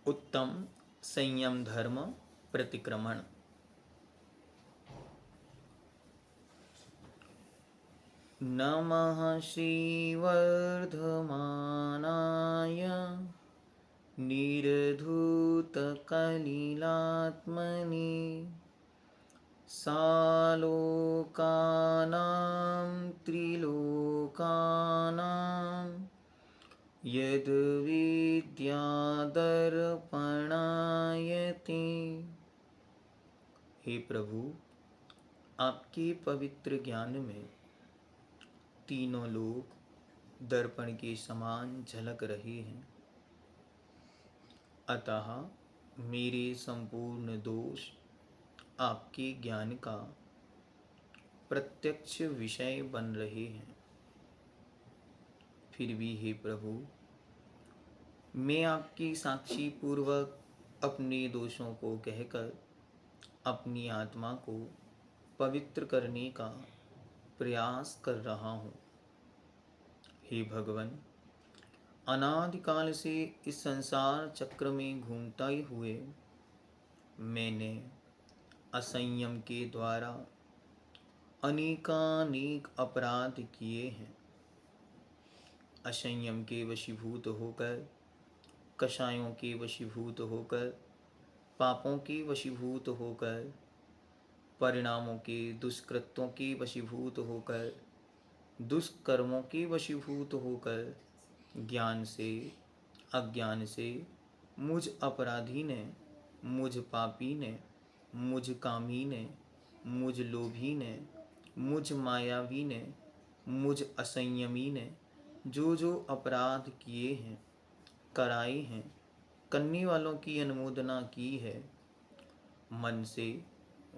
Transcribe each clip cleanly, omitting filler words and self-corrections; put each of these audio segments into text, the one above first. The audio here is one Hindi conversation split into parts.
उत्तम संयम धर्म प्रतिक्रमण। नमः श्रीवर्धमानाय निर्धूतकलिलात्मने सालोकानां त्रिलोकानां यद्विद्यादर्पणायते। हे प्रभु, आपके पवित्र ज्ञान में तीनों लोक दर्पण के समान झलक रहे हैं, अतः मेरे संपूर्ण दोष आपके ज्ञान का प्रत्यक्ष विषय बन रहे हैं। फिर भी हे प्रभु, मैं आपकी साक्षी पूर्वक अपने दोषों को कहकर अपनी आत्मा को पवित्र करने का प्रयास कर रहा हूँ। हे भगवान, अनादिकाल से इस संसार चक्र में घूमते हुए मैंने असंयम के द्वारा अनेकानेक अपराध किए हैं। असंयम के वशीभूत होकर, कषायों के वशीभूत होकर, पापों के वशीभूत होकर, परिणामों के दुष्कृत्यों के वशीभूत होकर, दुष्कर्मों के वशीभूत होकर, ज्ञान से अज्ञान से मुझ अपराधी ने, मुझ पापी ने, मुझ कामी ने, मुझ लोभी ने, मुझ मायावी ने, मुझ असंयमी ने जो अपराध किए हैं, कराए हैं, करने वालों की अनुमोदना की है, मन से,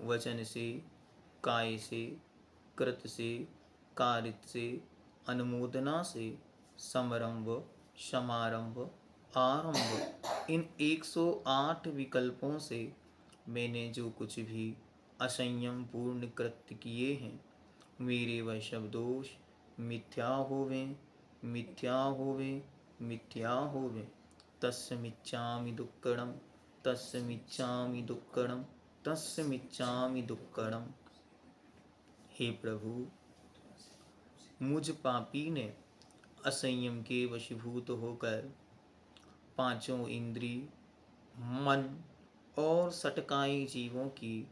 वचन से, काय से, कृत से, कारित से, अनुमोदना से, समारंभ, समारंभ, आरंभ, इन 108 विकल्पों से मैंने जो कुछ भी असंयम पूर्ण कृत्य किए हैं, मेरे वह सब दोष मिथ्या होवे, मिथ्या होवे, मिथ्या होवे। तस्मिच्छामि दुक्कडम, तस्मिच्छामि दुक्कडम, तस्मिच्छामि दुक्कडम। हे प्रभु, मुझ पापी ने असंयम के वशीभूत होकर पांचों इंद्री, मन और सटकाए जीवों की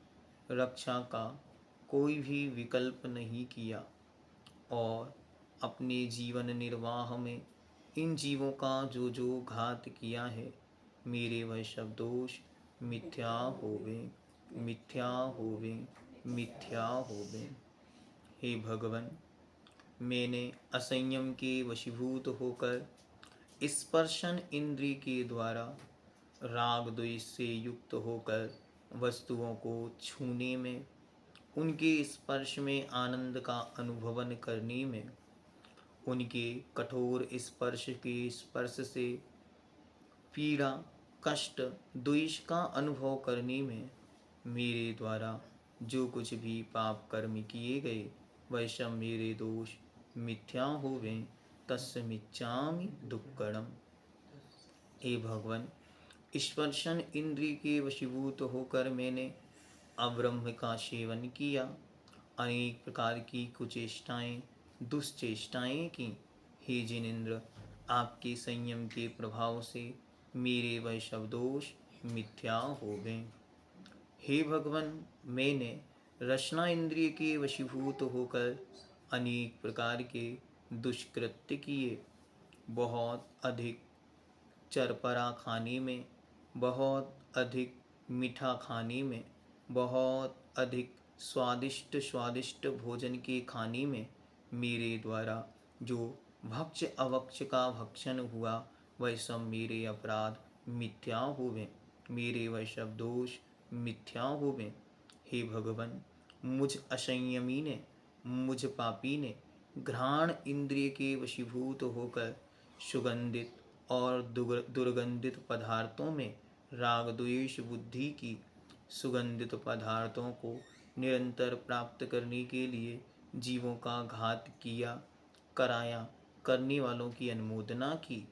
रक्षा का कोई भी विकल्प नहीं किया और अपने जीवन निर्वाह में इन जीवों का जो घात किया है, मेरे वह सब दोष मिथ्या होवे, मिथ्या होवे, मिथ्या होवे। हे भगवान, मैंने असंयम के वशीभूत होकर स्पर्शन इंद्रिय के द्वारा राग द्वेष से युक्त होकर वस्तुओं को छूने में, उनके स्पर्श में आनंद का अनुभवन करने में, उनके कठोर स्पर्श के स्पर्श से पीड़ा, कष्ट, द्वेष का अनुभव करने में मेरे द्वारा जो कुछ भी पाप कर्म किए गए, वह सब मेरे दोष मिथ्या होवे। तस्मिच्छामि दुक्कडम। हे भगवान, स्पर्शन इंद्रिय के वशीभूत होकर मैंने अब्रह्म का सेवन किया, अनेक प्रकार की कुचेष्टाएं, दुष्चेष्टाएं की। हे जिनेन्द्र, आपके संयम के प्रभाव से मेरे वह सब दोष मिथ्या हो गए। हे भगवान, मैंने रसना इंद्रिय के वशीभूत होकर अनेक प्रकार के दुष्कृत्य किए। बहुत अधिक चरपरा खाने में, बहुत अधिक मीठा खाने में, बहुत अधिक स्वादिष्ट स्वादिष्ट भोजन के खाने में मेरे द्वारा जो भक्ष्य अभक्ष्य का भक्षण हुआ, वह सब मेरे अपराध मिथ्या हुए, मेरे वह सब दोष मिथ्या हुए। हे भगवान, मुझ असंयमी ने, मुझ पापी ने घ्राण इंद्रिय के वशीभूत होकर सुगंधित और दुर्गंधित पदार्थों में राग द्वेष बुद्धि की, सुगंधित पदार्थों को निरंतर प्राप्त करने के लिए जीवों का घात किया, कराया, करने वालों की अनुमोदना की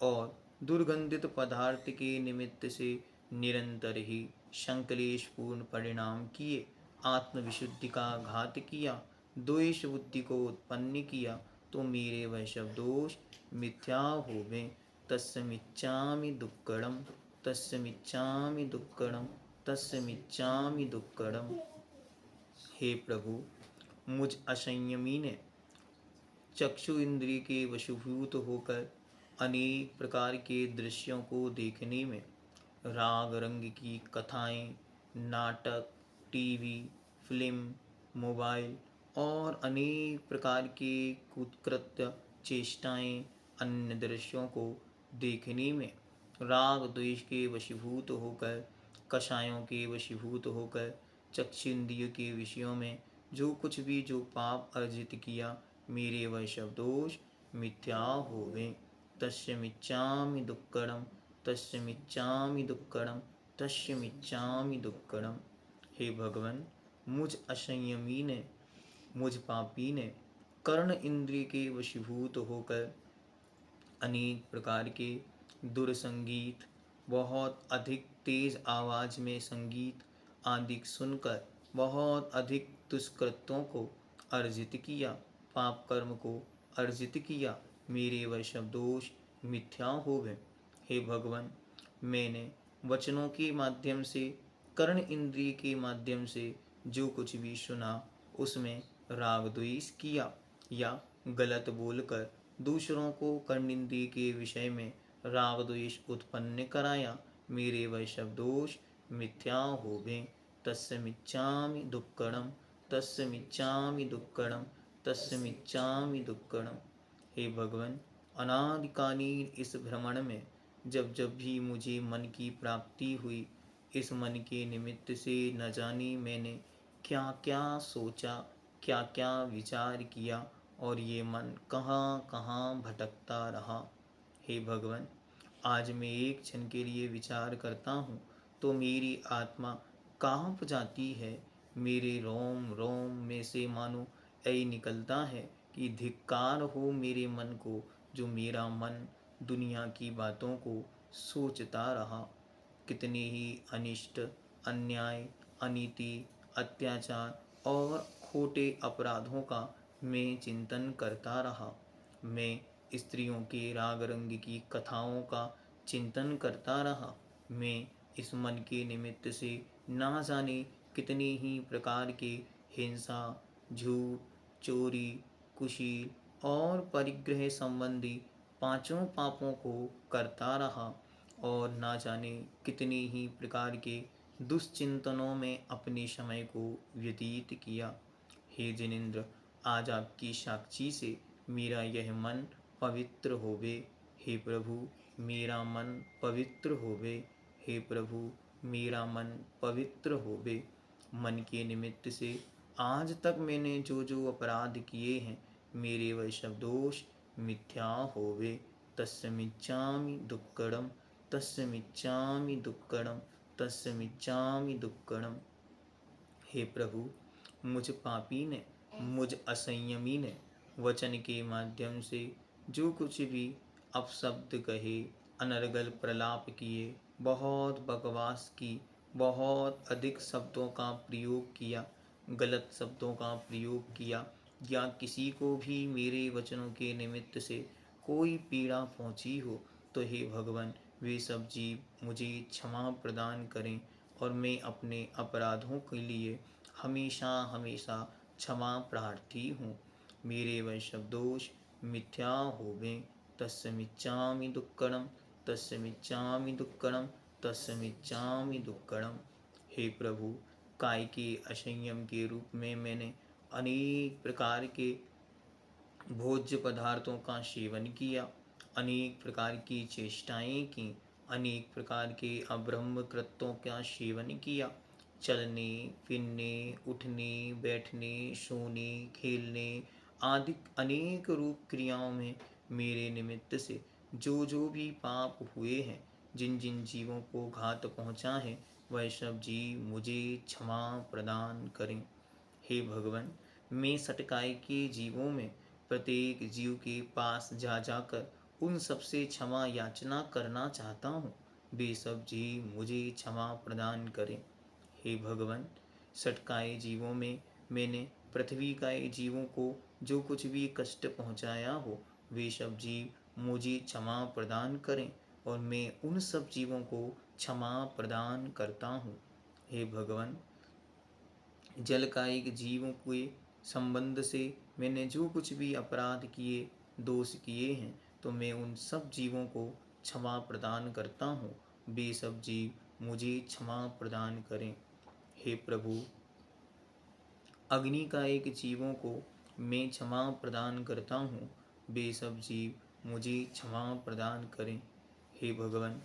और दुर्गंधित पदार्थ के निमित्त से निरंतर ही संकलेश पूर्ण परिणाम किए, आत्मविशुद्धि का घात किया, द्वेष बुद्धि को उत्पन्न किया, तो मेरे वह सब दोष मिथ्या होवे। तस्य मिच्छामि दुक्कड़म, तस्य मिच्छामि दुक्कड़म, तस्य मिच्छामि दुक्कड़म। हे प्रभु, मुझ असंयमी ने चक्षु इंद्रिय के वशीभूत होकर अनेक प्रकार के दृश्यों को देखने में, राग रंग की कथाएं, नाटक, टीवी, फिल्म, मोबाइल और अनेक प्रकार के कुकृत्य चेष्टाएं, अन्य दृश्यों को देखने में, राग द्वेष के वशीभूत होकर, कषायों के वशीभूत होकर, चक्षुंद्रिय के विषयों में जो कुछ भी जो पाप अर्जित किया, मेरे वह सब दोष मिथ्या होवे। तस्य मिच्छामि दुक्कड़म, तस्य मिच्छामि दुक्कड़म, तस्य मिच्छामि दुक्कड़म। हे भगवान, मुझ असंयमी ने, मुझ पापी ने कर्ण इंद्रिय के वशीभूत होकर अनेक प्रकार के दुर्संगीत, बहुत अधिक तेज आवाज में संगीत आदि सुनकर बहुत अधिक दुष्कृत्यों को अर्जित किया, पाप कर्म को अर्जित किया, मेरे वह सब दोष मिथ्या होवे। हे भगवान, मैंने वचनों के माध्यम से, कर्ण इंद्रिय के माध्यम से जो कुछ भी सुना, उसमें राग द्वेष किया या गलत बोलकर दूसरों को कर्णेंद्रिय के विषय में राग द्वेष उत्पन्न कराया, मेरे वह सब दोष मिथ्या होवे। तस्य मिच्छामि दुक्कड़म, तस्य मिच्छामि दुक्कड़म, तस्य मिच्छामि दुक्कड़म। हे भगवान, अनादिकालीन इस भ्रमण में जब जब भी मुझे मन की प्राप्ति हुई, इस मन के निमित्त से न जाने मैंने क्या क्या सोचा, क्या क्या विचार किया, और ये मन कहाँ कहाँ भटकता रहा। हे भगवान, आज मैं एक क्षण के लिए विचार करता हूँ तो मेरी आत्मा कांप जाती है, मेरे रोम रोम में से मानो ऐ निकलता है कि धिक्कार हो मेरे मन को, जो मेरा मन दुनिया की बातों को सोचता रहा। कितने ही अनिष्ट, अन्याय, अनीति, अत्याचार और खोटे अपराधों का मैं चिंतन करता रहा। मैं स्त्रियों के राग रंग की कथाओं का चिंतन करता रहा। मैं इस मन के निमित्त से ना जाने कितने ही प्रकार के हिंसा, झूठ, चोरी, कुशील और परिग्रह संबंधी पांचों पापों को करता रहा, और ना जाने कितने ही प्रकार के दुश्चिंतनों में अपने समय को व्यतीत किया। हे जिनेन्द्र, आज आपकी साक्षी से मेरा यह मन पवित्र होवे। हे प्रभु, मेरा मन पवित्र होवे। हे प्रभु, मेरा मन पवित्र होवे। मन के निमित्त से आज तक मैंने जो जो अपराध किए हैं, मेरे वह सब दोष मिथ्या होवे। तस्य मिच्छामि दुक्कड़म, तस्य मिच्छामि दुक्कड़म, तस्य मिच्छामि दुक्कड़म। हे प्रभु, मुझ पापी ने, मुझ असंयमी ने वचन के माध्यम से जो कुछ भी अपशब्द कहे, अनर्गल प्रलाप किए, बहुत बकवास की, बहुत अधिक शब्दों का प्रयोग किया, गलत शब्दों का प्रयोग किया, या किसी को भी मेरे वचनों के निमित्त से कोई पीड़ा पहुंची हो, तो हे भगवान, वे सब जीव मुझे क्षमा प्रदान करें, और मैं अपने अपराधों के लिए हमेशा हमेशा क्षमा प्रार्थी हूँ। मेरे वह सब दोष मिथ्या होवें। तस्य मिच्छामि दुक्कड़म, तस्य मिच्छामि दुक्कड़म, तस्य मिच्छामि दुक्कड़म। हे प्रभु, काय के असंयम के रूप में मैंने अनेक प्रकार के भोज्य पदार्थों का सेवन किया, अनेक प्रकार की चेष्टाएं की, अनेक प्रकार के अब्रह्म कृत्यों का सेवन किया, चलने फिरने, उठने बैठने, सोने खेलने आदि अनेक रूप क्रियाओं में मेरे निमित्त से जो जो भी पाप हुए हैं, जिन जिन जीवों को घात पहुँचा है, वह सब जीव मुझे क्षमा प्रदान करें। हे भगवान, मैं सटकाए के जीवों में प्रत्येक जीव के पास जा जाकर उन सबसे क्षमा याचना करना चाहता हूँ, वे सब जीव मुझे क्षमा प्रदान करें। हे भगवान, सटकाए जीवों में मैंने पृथ्वी काए जीवों को जो कुछ भी कष्ट पहुँचाया हो, वे सब जीव मुझे क्षमा प्रदान करें और मैं उन सब जीवों को क्षमा प्रदान करता हूँ। हे भगवान, जल कायिक जीवों के संबंध से मैंने जो कुछ भी अपराध किए, दोष किए हैं, तो मैं उन सब जीवों को क्षमा प्रदान करता हूँ। वे सब जीव मुझे क्षमा प्रदान करें। हे प्रभु, अग्नि का एक जीवों को मैं क्षमा प्रदान करता हूँ, वे सब जीव मुझे क्षमा प्रदान करें। हे भगवान,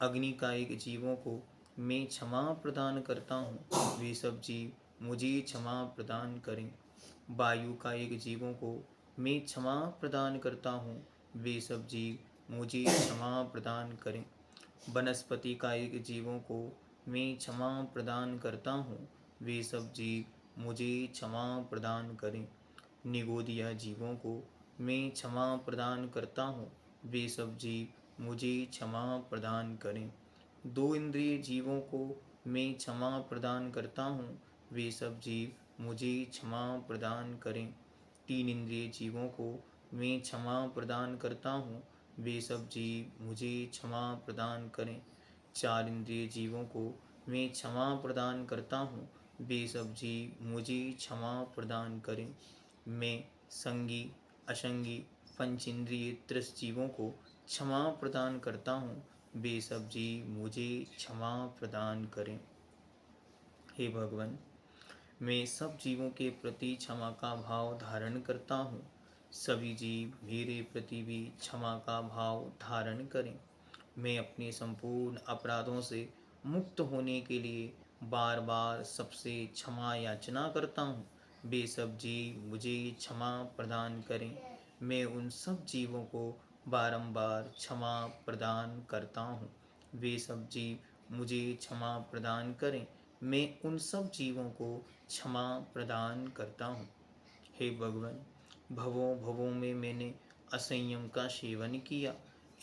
अग्नि का एक जीवों को मैं क्षमा प्रदान करता हूँ, वे सब जीव मुझे क्षमा प्रदान करें। वायु का एक जीवों को मैं क्षमा प्रदान करता हूँ, वे सब जीव मुझे क्षमा प्रदान करें। वनस्पति का एक जीवों को मैं क्षमा प्रदान करता हूँ, वे सब जीव मुझे क्षमा प्रदान करें। निगोदिया जीवों को मैं क्षमा प्रदान करता हूँ, वे सब जीव मुझे क्षमा प्रदान करें। दो इंद्रिय जीवों को मैं क्षमा प्रदान करता हूँ, वे सब जीव मुझे क्षमा प्रदान करें। तीन इंद्रिय जीवों को मैं क्षमा प्रदान करता हूँ, वे सब जीव मुझे क्षमा प्रदान करें। चार इंद्रिय जीवों को मैं क्षमा प्रदान करता हूँ, वे सब जीव मुझे क्षमा प्रदान करें। मैं संगी असंगी पंचेंद्रिय त्रिस जीवों को क्षमा प्रदान करता हूँ, वे सब जीव मुझे क्षमा प्रदान करें। हे भगवान, मैं सब जीवों के प्रति क्षमा का भाव धारण करता हूँ। सभी जीव मेरे प्रति भी क्षमा का भाव धारण करें। मैं अपने संपूर्ण अपराधों से मुक्त होने के लिए बार बार सबसे क्षमा याचना करता हूँ। वे सब जीव मुझे क्षमा प्रदान करें। मैं उन सब जीवों को बारंबार क्षमा प्रदान करता हूँ। वे सब जीव मुझे क्षमा प्रदान करें। मैं उन सब जीवों को क्षमा प्रदान करता हूँ। हे भगवान, भवों भवों में मैंने असंयम का सेवन किया।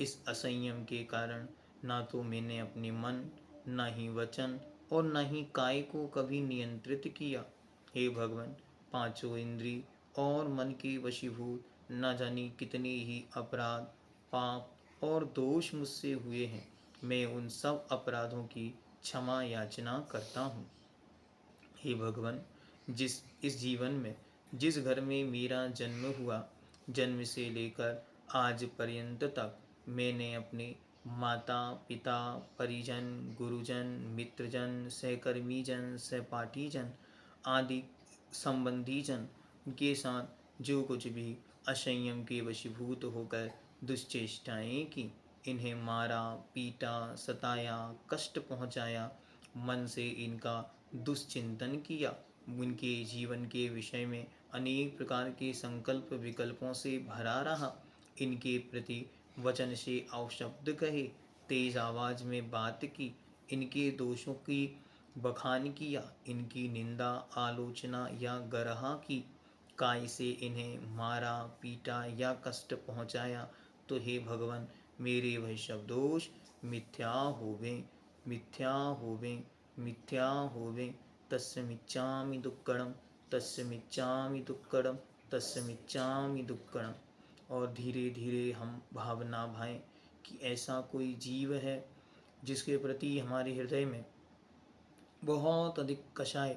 इस असंयम के कारण ना तो मैंने अपने मन, न ही वचन और न ही काय को कभी नियंत्रित किया। हे भगवान, पांचों इंद्री और मन के वशीभूत न जाने कितने ही अपराध, पाप और दोष मुझसे हुए हैं। मैं उन सब अपराधों की क्षमा याचना करता हूँ। हे भगवान, इस जीवन में जिस घर में मेरा जन्म हुआ, जन्म से लेकर आज पर्यंत तक मैंने अपने माता पिता, परिजन, गुरुजन, मित्रजन, सहकर्मीजन, सहपाठीजन आदि संबंधीजन के साथ जो कुछ भी असंयम के वशीभूत होकर दुश्चेष्टाएं की, इन्हें मारा, पीटा, सताया, कष्ट पहुंचाया, मन से इनका दुश्चिंतन किया, उनके जीवन के विषय में अनेक प्रकार के संकल्प विकल्पों से भरा रहा, इनके प्रति वचन से अपशब्द कहे, तेज आवाज में बात की, इनके दोषों की बखान किया, इनकी निंदा, आलोचना या गरहा की, काय से इन्हें मारा, पीटा या कष्ट पहुंचाया, तो हे भगवान, मेरे वह सब दोष मिथ्या होवें, मिथ्या होवें, मिथ्या होवें। तस्य मिच्छामि दुक्कड़म, तस्य मिच्छामि दुक्कड़म, तस्य मिच्छामि दुक्कड़म। और धीरे धीरे हम भावना भाएं कि ऐसा कोई जीव है जिसके प्रति हमारे हृदय में बहुत अधिक कषाय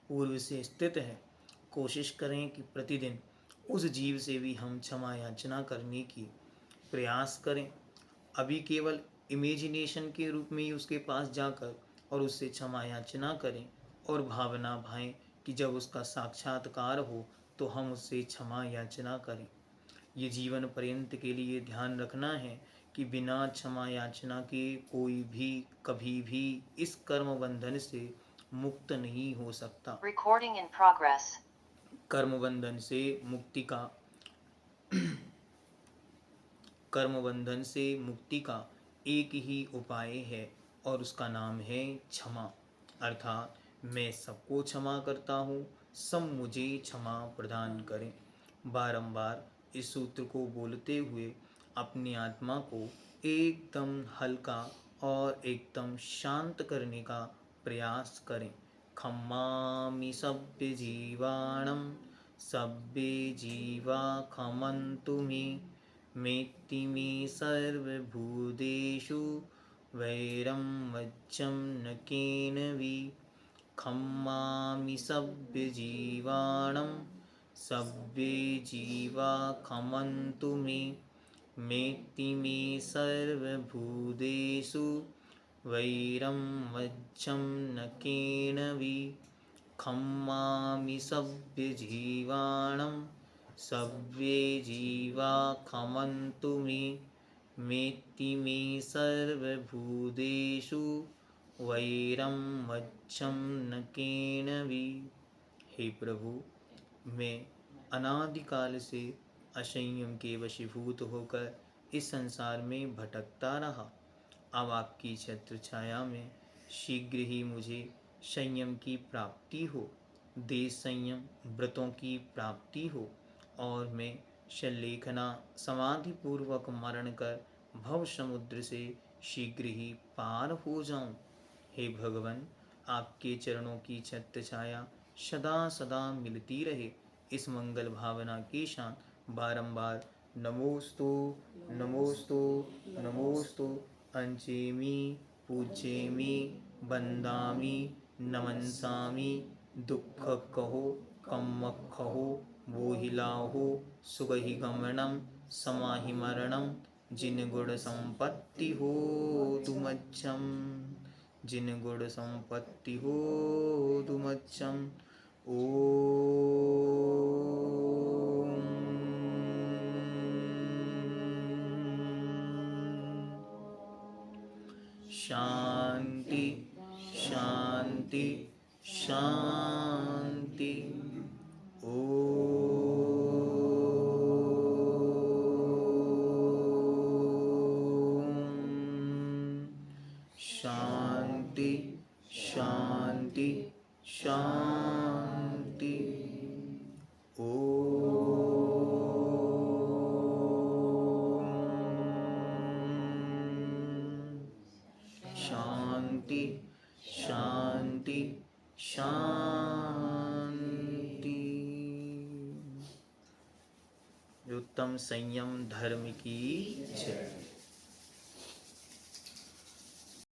पूर्व से स्थित है। कोशिश करें कि प्रतिदिन उस जीव से भी हम क्षमा याचना करने की प्रयास करें। अभी केवल इमेजिनेशन के रूप में ही उसके पास जाकर और उससे क्षमा याचना करें और भावना भाएं कि जब उसका साक्षात्कार हो तो हम उससे क्षमा याचना करें। ये जीवन पर्यंत के लिए ध्यान रखना है कि बिना क्षमा याचना के कोई भी कभी भी इस कर्म बंधन से मुक्त नहीं हो सकता। Recording in progress. कर्म बंधन से मुक्ति का कर्म बंधन से मुक्ति का एक ही उपाय है और उसका नाम है क्षमा। अर्थात मैं सबको क्षमा करता हूँ, सब मुझे क्षमा प्रदान करें। बारंबार इस सूत्र को बोलते हुए अपनी आत्मा को एकदम हल्का और एकदम शांत करने का प्रयास करें। खम्मामि सभ्य जीवाणम सभ्ये जीवा खमन्तु मे मेत्ति मे सर्वभूतेषु वैरं वज्रं न केनवि। खम्मामि सभ्य जीवाणं सभ्ये जीवा खमन्तु मे मेत्ति मे सर्वभूतेषु वैरं वज्रं न केनवि। खम्मामि सभ्य जीवाणं सभ्ये जीवा खमन्तु मे मेत्ति मे सर्वभूतेषु वैरं वज्रं न केनवि। हे प्रभु, मैं अनादिकाल से असंयम के वशीभूत होकर इस संसार में भटकता रहा। अब आपकी छत्र छाया में शीघ्र ही मुझे संयम की प्राप्ति हो, देश संयम व्रतों की प्राप्ति हो और मैं शल्लेखना समाधि पूर्वक मरण कर भव समुद्र से शीघ्र ही पार हो जाऊं। हे भगवान, आपके चरणों की छत्र छाया सदा सदा मिलती रहे, इस मंगल भावना के साथ बारंबार नमोस्तु नमोस्तु नमोस्तु अंचेमि पूज्येमि वंदामि नमंसामि। दुख कहो कम कहो बोहिलाहो सुगहि गमनम समाहि मरणम। जिन गुण संपत्ति हो तुमच्छम जिन गुण संपत्ति हो तुमच्छम। शांति शांति शांति। शांति शांति शांति। शांति शांति शांति। उत्तम संयम धर्म की जय।